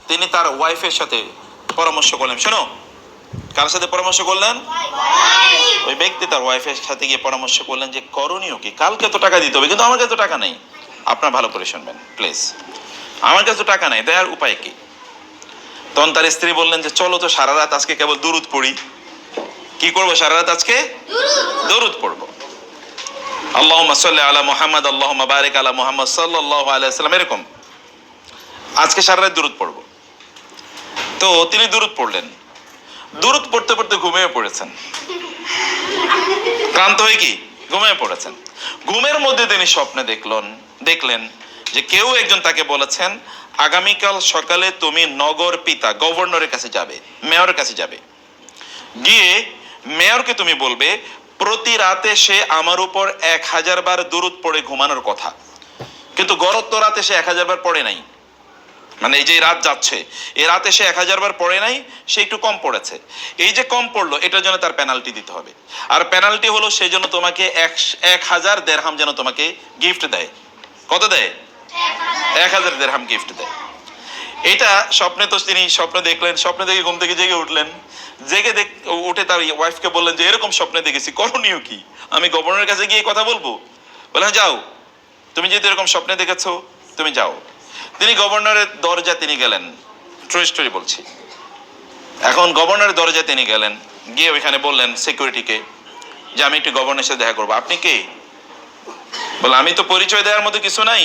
তিনি তার ওয়াইফের সাথে পরামর্শ করলেন। শোনো, কার সাথে পরামর্শ করলেন? ওই ব্যক্তি তার ওয়াইফের সাথে গিয়ে পরামর্শ করলেন যে করণীয় কি, কালকে তো টাকা দিতে হবে, কিন্তু আমার কাছে তো টাকা নেই। আপনার ভালো করে শুনবেন প্লিজ, আমার কাছে তো টাকা নেই, দেওয়ার উপায় কি? তখন তার স্ত্রী বললেন যে চলো তো সারা রাত আজকে কেবল দুরুদ পড়ি। কি করবো সারা রাত? আজকে দরুদ পড়বো। আল্লাহুম্মা সাল্লি আলা মুহাম্মদ, আল্লাহুম্মা বারিক আলা মুহাম্মদ সাল্লাল্লাহু আলাইহি ওয়াসাল্লাম, এরকম আজকে সারা রাত দরুদ পড়বো। তো তিনি দরুদ পড়লেন। দরুদ পড়তে পড়তে ঘুমিয়ে পড়েছেন, ক্লান্ত হয়ে কি ঘুমিয়ে পড়েছেন। ঘুমের মধ্যে তিনি স্বপ্নে দেখলেন যে কেউ একজন তাকে বলেছেন আগামীকাল সকালে তুমি নগর পিতা গভর্নরের কাছে যাবে, মেয়রের কাছে যাবে, গিয়ে মেয়রকে তুমি বলবে প্রতি রাতে সে আমার উপর 1000 বার দরুদ পড়ে ঘুমানোর কথা। কিন্তু গত রাতে সে 1000 বার পড়ে নাই, মানে এই যে রাত যাচ্ছে এই রাতে সে 1000 বার পড়ে নাই, সে একটু কম পড়েছে। এই যে কম পড়লো এটার জন্য তার পেনাল্টি দিতে হবে। আর পেনাল্টি হলো সেই জন্য তোমাকে 1000 দিরহাম যেন তোমাকে গিফট দেয়। কত দেয়? 1000 দিরহাম গিফট দেয়। এটা স্বপ্নে তো তিনি স্বপ্ন দেখলেন, স্বপ্নে দেখে ঘুম থেকে জেগে উঠলেন। উঠে তার ওয়াইফকে বললেন যে এরকম স্বপ্নে দেখেছি, করণীয় কি? আমি গভর্নরের কাছে গিয়ে কথা বলবো? বললেন যাও, তুমি যেহেতু এরকম স্বপ্নে দেখেছো তুমি যাও। তিনি গভর্নরের দরজা তিনি গেলেন, ট্রু স্টোরি বলছি। এখন গভর্নরের দরজা তিনি গেলেন, গিয়ে ওইখানে বললেন সিকিউরিটিকে যে আমি একটু গভর্নরের সাথে দেখা করবো। আপনি কে? বলে আমি তো পরিচয় দেওয়ার মতো কিছু নাই।